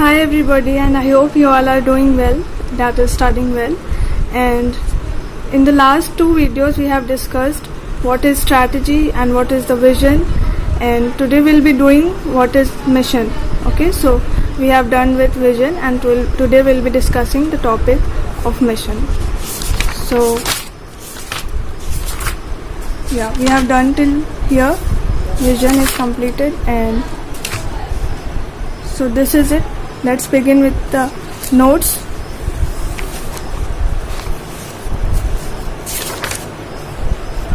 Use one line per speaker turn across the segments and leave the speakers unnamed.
Hi everybody, and I hope you all are doing well, that is studying well. And in the last two videos we have discussed what is strategy and what is the vision, and today we'll be doing what is mission. Okay, so we have done with vision and today we'll be discussing the topic of mission. So yeah, we have done till here, vision is completed, and so this is it. Let's begin with the notes.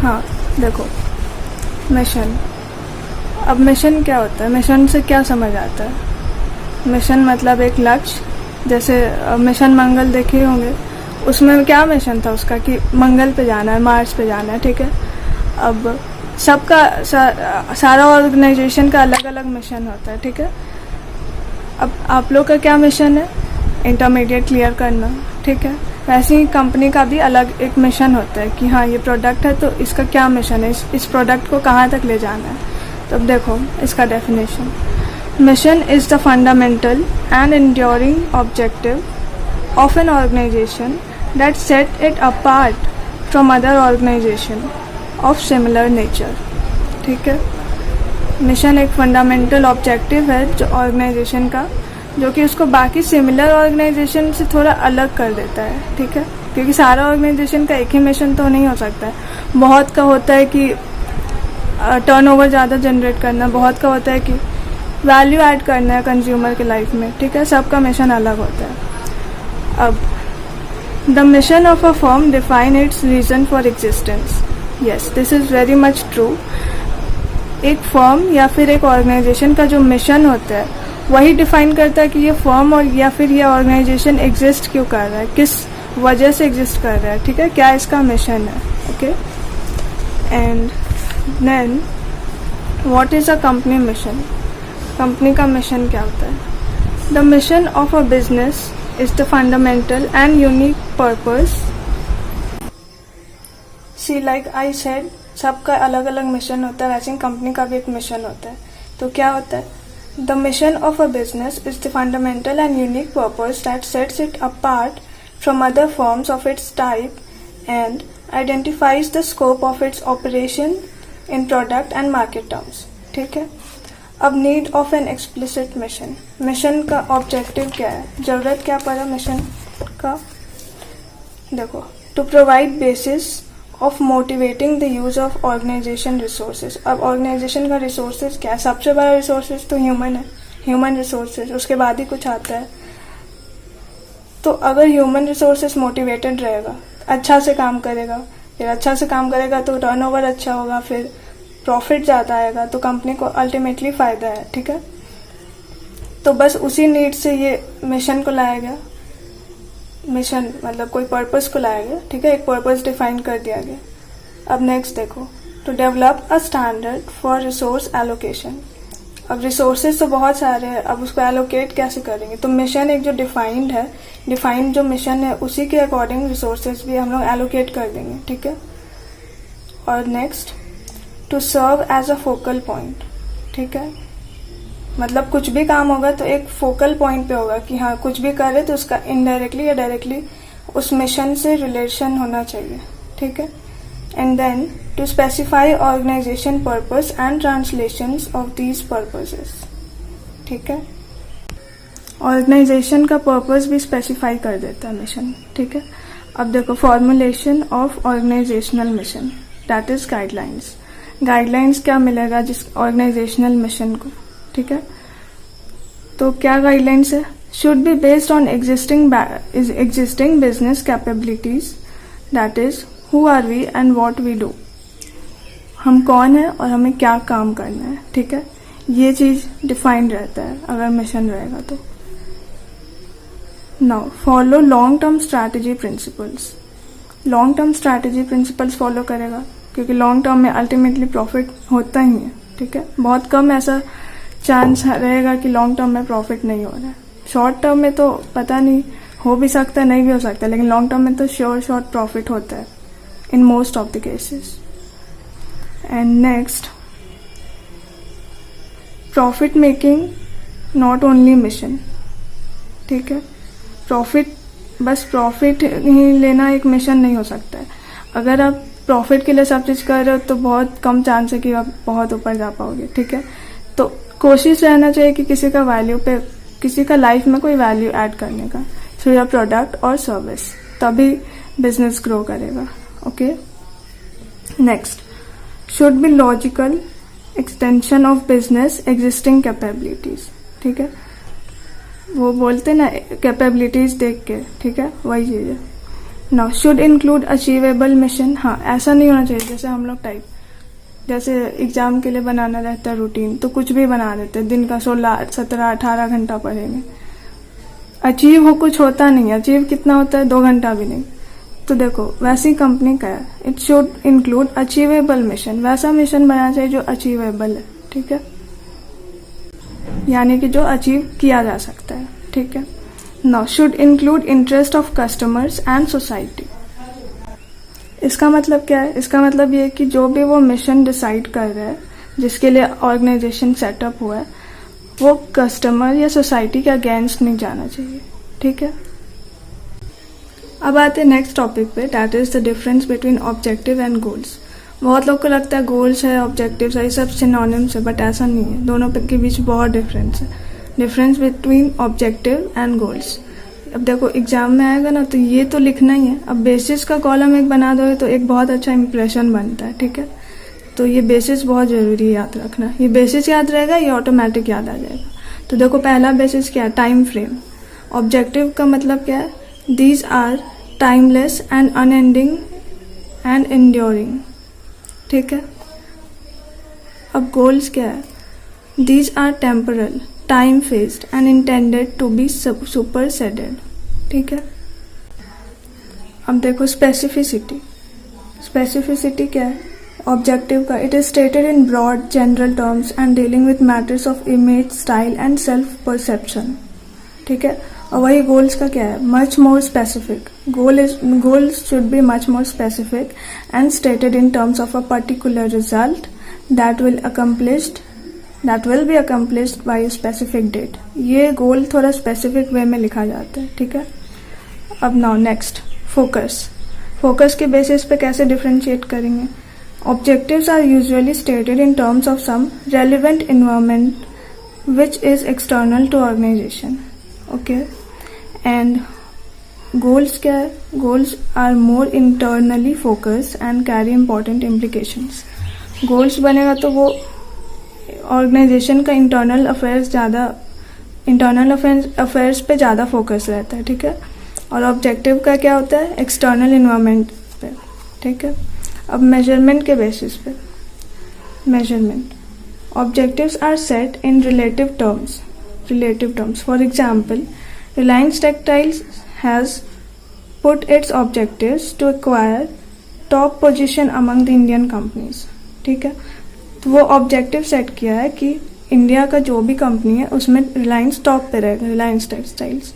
हाँ देखो, mission. अब mission क्या होता है, mission से क्या समझ आता है? मिशन मतलब एक लक्ष्य. जैसे मिशन मंगल देखे होंगे, उसमें क्या मिशन था उसका कि मंगल पे जाना है, मार्स पे जाना है. ठीक है, अब सबका सारा ऑर्गेनाइजेशन का अलग अलग मिशन होता है. ठीक है, अब आप लोग का क्या मिशन है? इंटरमीडिएट क्लियर करना. ठीक है, वैसे ही कंपनी का भी अलग एक मिशन होता है कि हाँ ये प्रोडक्ट है तो इसका क्या मिशन है, इस प्रोडक्ट को कहाँ तक ले जाना है. तो अब देखो इसका definition. Mission is the fundamental and enduring objective of an organisation that set it apart from other organisation of similar nature. ठीक है, मिशन एक फंडामेंटल ऑब्जेक्टिव है जो ऑर्गेनाइजेशन का, जो कि उसको बाकी सिमिलर ऑर्गेनाइजेशन से थोड़ा अलग कर देता है. ठीक है, क्योंकि सारा ऑर्गेनाइजेशन का एक ही मिशन तो नहीं हो सकता है. बहुत का होता है कि टर्नओवर ज़्यादा जनरेट करना, बहुत का होता है कि वैल्यू ऐड करना है कंज्यूमर के लाइफ में. ठीक है, सबका मिशन अलग होता है. अब the mission of a firm define its reason for existence. Yes, this is very much true. एक फर्म या फिर एक ऑर्गेनाइजेशन का जो मिशन होता है वही डिफाइन करता है कि ये फर्म और या फिर ये ऑर्गेनाइजेशन एग्जिस्ट क्यों कर रहा है, किस वजह से एग्जिस्ट कर रहा है. ठीक है, क्या इसका मिशन है. Okay, and then what is a company mission. Company का मिशन क्या होता है? The mission of a business is the fundamental and unique purpose. See like I said, सबका अलग अलग मिशन होता है, वैसे ही कंपनी का भी एक मिशन होता है. तो क्या होता है? The mission of a business is the fundamental and unique purpose that sets it apart from other firms of its type and identifies the scope of its operation in product and market terms. ठीक है, अब need of an explicit mission. Mission का objective क्या है, जरूरत क्या पड़ा mission का? देखो, to provide basis of motivating the use of organisation resources. अब ऑर्गेनाइजेशन का रिसोर्सेज क्या है? सबसे बड़ा रिसोर्सेज तो ह्यूमन है, ह्यूमन रिसोर्सेज, उसके बाद ही कुछ आता है. तो अगर ह्यूमन रिसोर्सेज मोटिवेटेड रहेगा, अच्छा से काम करेगा, फिर अच्छा से काम करेगा तो टर्नओवर अच्छा होगा, फिर प्रॉफिट ज़्यादा आएगा, तो कंपनी को अल्टीमेटली फ़ायदा है. ठीक है, तो बस उसी नीड से ये मिशन को लाया गया. मिशन मतलब कोई पर्पस को लाया गया. ठीक है, एक पर्पस डिफाइन कर दिया गया. अब नेक्स्ट देखो, to develop a standard for resource allocation. अब रिसोर्सेज तो बहुत सारे हैं, अब उसको एलोकेट कैसे करेंगे? तो मिशन एक जो डिफाइंड है, डिफाइंड जो मिशन है उसी के अकॉर्डिंग रिसोर्सेज भी हम लोग एलोकेट कर देंगे. ठीक है, और next, to serve as a focal point. ठीक है, मतलब कुछ भी काम होगा तो एक फोकल पॉइंट पे होगा कि हाँ कुछ भी करे तो उसका इनडायरेक्टली या डायरेक्टली उस मिशन से रिलेशन होना चाहिए. ठीक है, and then to specify organisation purpose and translations of these purposes. ठीक है, ऑर्गेनाइजेशन का पर्पस भी स्पेसिफाई कर देता है मिशन. ठीक है, अब देखो, formulation of organisational mission that is guidelines. Guidelines क्या मिलेगा जिस ऑर्गेनाइजेशनल मिशन को. ठीक है, तो क्या गाइडलाइंस है? Should be based on existing business capabilities, that is who are we and what we do. हम कौन है और हमें क्या काम करना है. ठीक है, ये चीज डिफाइंड रहता है अगर मिशन रहेगा तो. Now follow long term strategy principles. Long term strategy principles follow करेगा क्योंकि लॉन्ग टर्म में अल्टीमेटली प्रॉफिट होता ही है. ठीक है, बहुत कम ऐसा चांस रहेगा कि लॉन्ग टर्म में प्रॉफिट नहीं हो रहा है. शॉर्ट टर्म में तो पता नहीं, हो भी सकता है नहीं भी हो सकता है, लेकिन लॉन्ग टर्म में तो श्योर शॉर्ट प्रॉफिट होता है in most of the cases. And next, profit making not only mission. ठीक है। प्रॉफिट, बस प्रॉफिट ही लेना एक मिशन नहीं हो सकता है। अगर आप प्रॉफिट के लिए सब चीज़ कर रहे हो तो बहुत कम चांस है कि आप बहुत ऊपर जा पाओगे, ठीक है। तो कोशिश रहना चाहिए कि किसी का वैल्यू पे, किसी का लाइफ में कोई वैल्यू ऐड करने का थ्रू योर प्रोडक्ट और सर्विस, तभी बिजनेस ग्रो करेगा। Okay, next, should be logical extension of business existing capabilities, ठीक है। वो बोलते ना कैपेबिलिटीज देख के, ठीक है, वही चीज़ है। Now should include achievable mission. हाँ, ऐसा नहीं होना चाहिए जैसे हम लोग टाइप, जैसे एग्जाम के लिए बनाना रहता है रूटीन, तो कुछ भी बना देते हैं, दिन का 16, 17, 18 घंटा पढ़ेंगे, अचीव हो कुछ होता नहीं। अचीव कितना होता है? 2 घंटा भी नहीं। तो देखो वैसी कंपनी का है, it should include achievable mission. वैसा मिशन बनाना चाहिए जो अचीवेबल है, ठीक है, यानी कि जो अचीव किया जा सकता है, ठीक है। Now should include interest of customers and society. इसका मतलब क्या है? इसका मतलब ये है कि जो भी वो मिशन डिसाइड कर रहा है, जिसके लिए ऑर्गेनाइजेशन सेटअप हुआ है, वो कस्टमर या सोसाइटी के अगेंस्ट नहीं जाना चाहिए, ठीक है। अब आते हैं नेक्स्ट टॉपिक पे, that is the difference between objective and goals. बहुत लोग को लगता है गोल्स है, ऑब्जेक्टिव्स है, ये सब सिनोनिम्स है, बट ऐसा नहीं है। दोनों के बीच बहुत डिफरेंस है। Difference between objective and goals. अब देखो एग्जाम में आएगा ना, तो ये तो लिखना ही है। अब बेसिस का कॉलम एक बना दोगे तो एक बहुत अच्छा इंप्रेशन बनता है, ठीक है। तो ये बेसिस बहुत जरूरी है याद रखना। ये बेसिस याद रहेगा, ये ऑटोमेटिक याद आ जाएगा। तो देखो पहला बेसिस क्या है? Time frame. ऑब्जेक्टिव का मतलब क्या है? These are timeless and unending and enduring, ठीक है। अब गोल्स क्या है? These are temporal, time phased and intended to be superseded, ठीक है। अब देखो स्पेसिफिसिटी। स्पेसिफिसिटी क्या है ऑब्जेक्टिव का? It is stated in broad general terms and dealing with matters of image, style and self perception, ठीक है। और वही गोल्स का क्या है? Much more specific. Goals should be much more specific and stated in terms of a particular result that will be accomplished by a specific date. ये गोल थोड़ा specific way में लिखा जाता है, ठीक है। अब नाउ नेक्स्ट, फोकस। फोकस के बेसिस पे कैसे डिफरेंशिएट करेंगे? Objectives are usually stated in terms of some relevant environment which is external to organisation, okay. And goals क्या है? Goals are more internally focused and carry important implications. Goals बनेगा तो वो organisation का internal affairs पे ज़्यादा focus रहता है, ठीक है। और ऑब्जेक्टिव का क्या होता है? एक्सटर्नल इन्वायरमेंट पे, ठीक है। अब मेजरमेंट के बेसिस पे, measurement, objectives are set in relative terms. For example, Reliance Textiles has put its objectives to acquire top position among the Indian companies, ठीक है। तो वो ऑब्जेक्टिव सेट किया है कि इंडिया का जो भी कंपनी है उसमें रिलायंस टॉप पे रहेगा, रिलायंस टेक्सटाइल्स,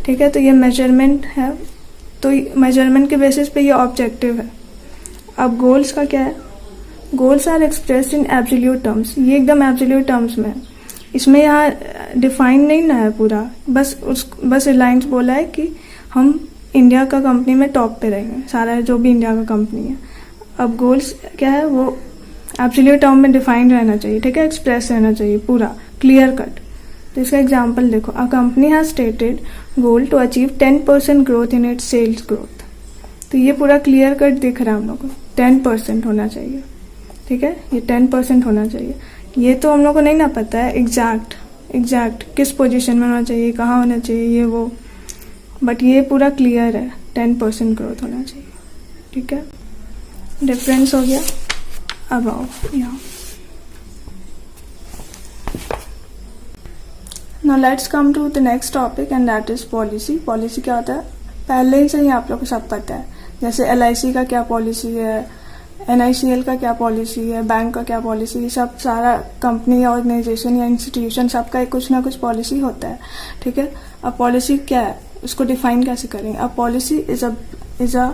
ठीक है। तो ये मेजरमेंट है, तो मेजरमेंट के बेसिस पे ये ऑब्जेक्टिव है। अब गोल्स का क्या है? Goals are expressed in absolute terms. ये एकदम एब्सोल्यूट टर्म्स में, इसमें यहाँ डिफाइन नहीं ना है पूरा, बस रिलायंस बोला है कि हम इंडिया का कंपनी में टॉप पे रहेंगे, सारा जो भी इंडिया का कंपनी है। अब गोल्स क्या है? वो एब्सोल्यूट टर्म में डिफाइंड रहना चाहिए, ठीक है, एक्सप्रेस रहना चाहिए पूरा क्लियर कट। तो इसका एग्जांपल देखो, a company has stated goal to achieve 10% growth in its sales growth. तो ये पूरा क्लियर कट दिख रहा है हम लोग को, 10% होना चाहिए, ठीक है, ये 10% होना चाहिए। ये तो हम लोग को नहीं ना पता है एग्जैक्ट किस पोजीशन में होना चाहिए, कहाँ होना चाहिए, ये वो, बट ये पूरा क्लियर है, 10% ग्रोथ होना चाहिए, ठीक है। डिफरेंस हो गया। अब आओ यहाँ, now let's come to the next topic and that is policy. Policy क्या होता है? पहले से ही आप लोग को सब पता है, जैसे LIC का क्या पॉलिसी है, NICL का क्या पॉलिसी है, बैंक का क्या पॉलिसी है, सब सारा कंपनी या ऑर्गेनाइजेशन या इंस्टीट्यूशन सबका कुछ ना कुछ पॉलिसी होता है, ठीक है। अब पॉलिसी क्या है, उसको डिफाइन कैसे करेंगे? अब policy is a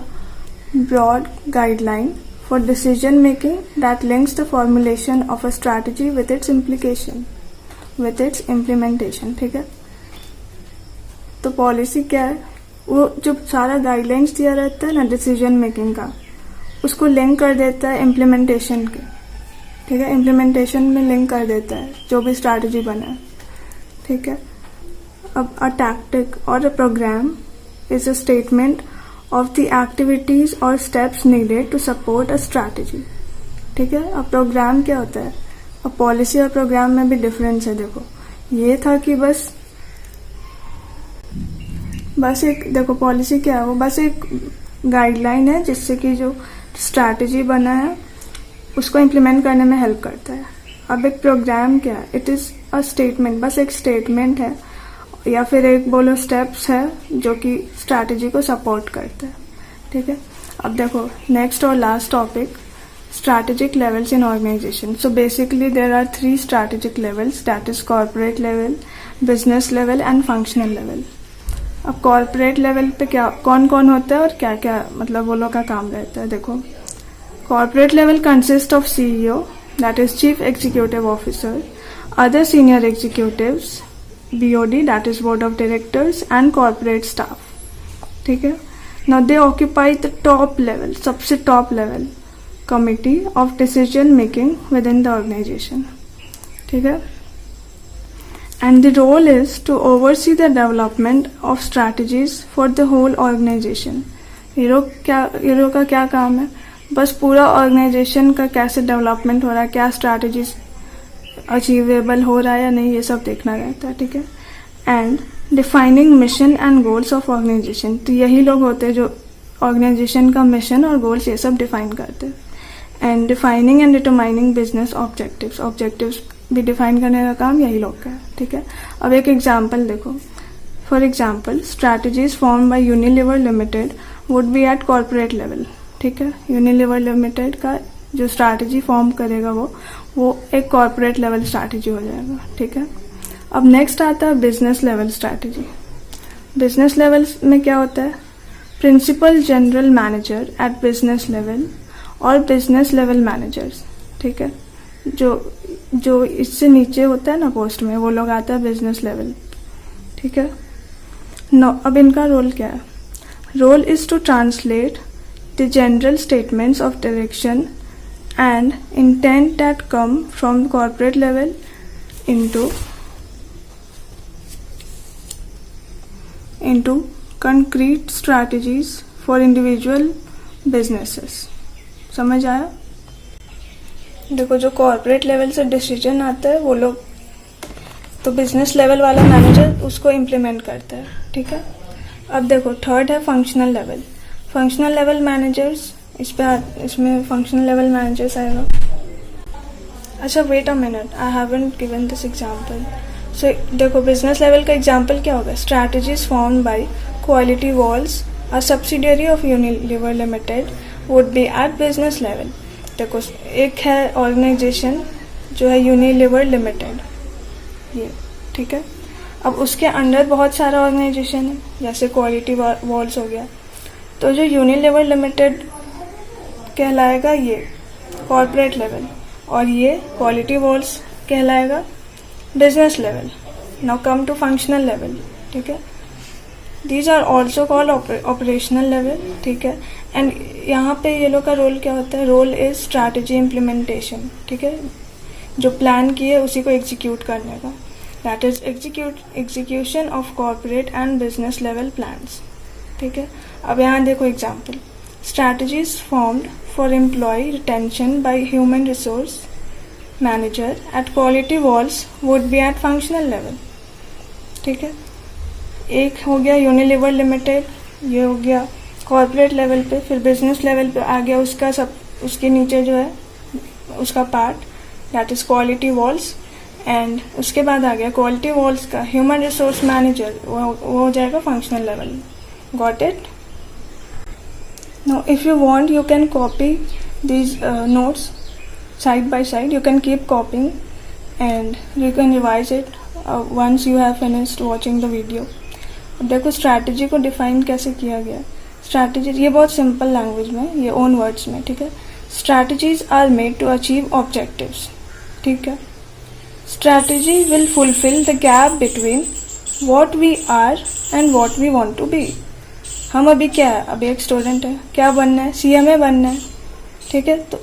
broad guideline for decision making that links the formulation of a strategy with its implementation, ठीक है। तो पॉलिसी क्या है, वो जो सारा गाइडलाइंस दिया रहता है ना डिसीजन मेकिंग का, उसको लिंक कर देता है इम्प्लीमेंटेशन के, ठीक है, इम्प्लीमेंटेशन में लिंक कर देता है जो भी स्ट्रैटेजी बना है, ठीक है। अब अ टैक्टिक और a program is a statement of the activities और steps needed to support a strategy, ठीक है। अब प्रोग्राम क्या होता है, अब पॉलिसी और प्रोग्राम में भी डिफरेंस है। देखो ये था कि बस एक, देखो पॉलिसी क्या है, वो बस एक गाइडलाइन है जिससे कि जो स्ट्रैटेजी बना है उसको इम्प्लीमेंट करने में हेल्प करता है। अब एक प्रोग्राम क्या है, इट इज़ अ स्टेटमेंट, बस एक स्टेटमेंट है या फिर एक बोलो स्टेप्स है जो कि स्ट्रैटेजी को सपोर्ट करता है, ठीक है। अब देखो नेक्स्ट और last topic, strategic levels in organization. So basically there are 3 strategic levels, that is corporate level, business level and functional level. अब corporate level पे क्या कौन कौन होता है और क्या क्या मतलब वो लोग का काम रहता है। देखो corporate level consists of CEO, that is chief executive officer, other senior executives, BOD, that is board of directors and corporate staff, ठीक है। Now they occupy the top level, सबसे top level committee of decision making within the organization, ठीक है। And the role is to oversee the development of strategies for the whole organization. ये लोग का क्या काम है, बस पूरा ऑर्गेनाइजेशन का कैसे डेवलपमेंट हो रहा है, क्या स्ट्रैटेजीज अचीवेबल हो रहा है या नहीं, ये सब देखना रहता है, ठीक है। And defining mission and goals of organisation, तो यही लोग होते हैं जो ऑर्गेनाइजेशन का मिशन और गोल्स ये सब डिफाइन करते हैं। And defining and determining business objectives भी डिफाइन करने का काम यही लोग का है, ठीक है। अब एक एग्जांपल देखो, for example strategies form by Unilever limited would be at corporate level, ठीक है। यूनिलीवर लिमिटेड का जो स्ट्रैटेजी फॉर्म करेगा वो एक कॉर्पोरेट लेवल स्ट्रैटेजी हो जाएगा, ठीक है। अब नेक्स्ट आता है business level strategy. Business level में क्या होता है, principal general manager at business level और बिजनेस लेवल मैनेजर्स, ठीक है। जो इससे नीचे होता है ना पोस्ट में, वो लोग आता है बिजनेस लेवल, ठीक है। अब इनका रोल क्या है, role is to translate the general statements of direction and intent that come from corporate level into concrete strategies for individual businesses। समझ आया। देखो जो कॉर्पोरेट लेवल से डिसीजन आता है वो लोग, तो बिजनेस लेवल वाला मैनेजर उसको इम्प्लीमेंट करता है, ठीक है। अब देखो थर्ड है functional level. Functional level managers, इसमें फंक्शनल लेवल मैनेजर्स आएगा। अच्छा wait a minute, I haven't given this example. So देखो बिजनेस लेवल का एग्जांपल क्या होगा, strategies formed by Quality Wall's, a subsidiary of Unilever limited would be at business level. देखो एक है ऑर्गेनाइजेशन जो है यूनिलीवर लिमिटेड, ये ठीक है। अब उसके अंडर बहुत सारा ऑर्गेनाइजेशन है, जैसे क्वालिटी वॉल्स हो गया, तो जो यूनिलीवर लिमिटेड कहलाएगा ये कॉर्पोरेट लेवल, और ये क्वालिटी वॉल्स कहलाएगा business level. Now come to functional level, ठीक है। These are also called operational level, ठीक है। एंड यहाँ पे ये लोग का रोल क्या होता है, रोल इज स्ट्रैटेजी इम्प्लीमेंटेशन, ठीक है। जो प्लान किए उसी को एग्जीक्यूट करने का, that is execution of corporate and business level plans, ठीक है। अब यहाँ देखो example, strategies formed for employ retention by human resource manager at Kwality Walls would be at functional level, ठीक है। एक हो गया यूनिलीवर लिमिटेड, ये हो गया कॉर्पोरेट लेवल पे, फिर बिजनेस लेवल पे आ गया उसका सब, उसके नीचे जो है उसका part that is quality walls, and उसके बाद आ गया क्वालिटी वॉल्स का ह्यूमन रिसोर्स मैनेजर, वो हो जाएगा functional level. Got it? Now if you want you can copy these notes side by side, you can keep copying and you can revise it once you have finished watching the video। अब देखो strategy को define कैसे किया गया। Strategy ये बहुत simple language में, ये ओन वर्ड्स में, ठीक है। Strategies are made to achieve objectives, ठीक है। Strategy will fulfil the gap between what we are and what we want to be. हम अभी क्या है, अभी एक स्टूडेंट है, क्या बनना है, CMA बनना है, ठीक है। तो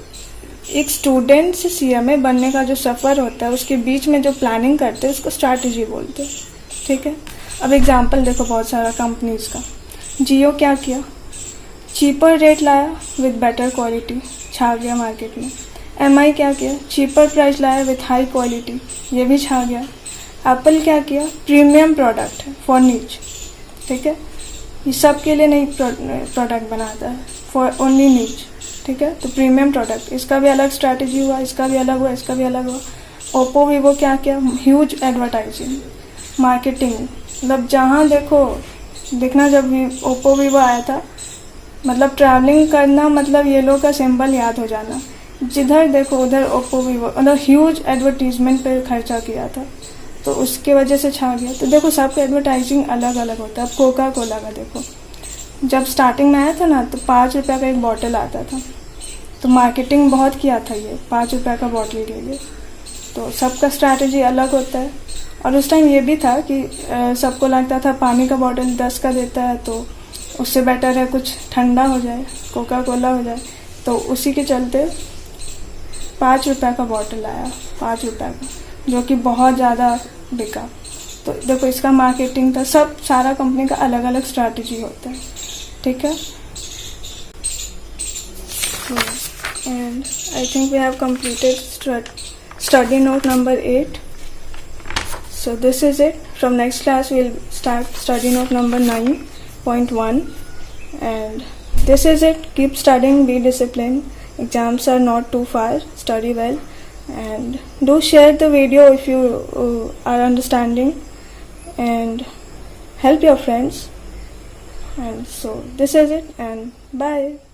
एक स्टूडेंट से CMA बनने का जो सफ़र होता है, उसके बीच में जो प्लानिंग करते हैं उसको स्ट्रैटेजी बोलते हैं, ठीक है। अब एग्जांपल देखो बहुत सारा कंपनीज का। जियो क्या किया, चीपर रेट लाया विद बेटर क्वालिटी, छा गया मार्केट में। MI क्या किया, चीपर प्राइस लाया विथ हाई क्वालिटी, ये भी छा गया। एप्पल क्या किया, प्रीमियम प्रोडक्ट है फॉर नीच, ठीक है। ये सब के लिए नहीं प्रोडक्ट बनाता है, फॉर ओनली नीच, ठीक है। तो प्रीमियम प्रोडक्ट, इसका भी अलग स्ट्रैटेजी हुआ, इसका भी अलग हुआ, इसका भी अलग हुआ। ओप्पो वीवो क्या किया, ह्यूज एडवर्टाइजिंग, मार्केटिंग, मतलब जहाँ देखो देखना। जब ओप्पो वीवो आया था, मतलब ट्रैवलिंग करना मतलब ये लोग का सिंबल याद हो जाना, जिधर देखो उधर ओप्पो वीवो, मतलब ह्यूज एडवर्टीजमेंट पे खर्चा किया था, तो उसके वजह से छा गया। तो देखो सबका एडवर्टाइजिंग अलग अलग होता है। अब कोका कोला का देखो, जब स्टार्टिंग में आया था ना, तो 5 रुपये का एक बॉटल आता था, तो मार्केटिंग बहुत किया था ये 5 रुपये का बॉटल के लिए। तो सबका स्ट्रैटेजी अलग होता है। और उस टाइम ये भी था कि सबको लगता था पानी का बॉटल 10 का देता है, तो उससे बेटर है कुछ ठंडा हो जाए, कोका कोला हो जाए। तो उसी के चलते 5 रुपये का बॉटल आया, 5 रुपये का, जो कि बहुत ज़्यादा बिका। तो देखो इसका मार्केटिंग था, सब सारा कंपनी का अलग अलग स्ट्रैटेजी होता है, ठीक है। And I think we have completed study note number 8. So this is it. From next class we'll start study note number 9.1, and this is it. Keep studying, be disciplined. Exams are not too far. Study well, and do share the video if you are understanding, and help your friends. And so this is it, and bye.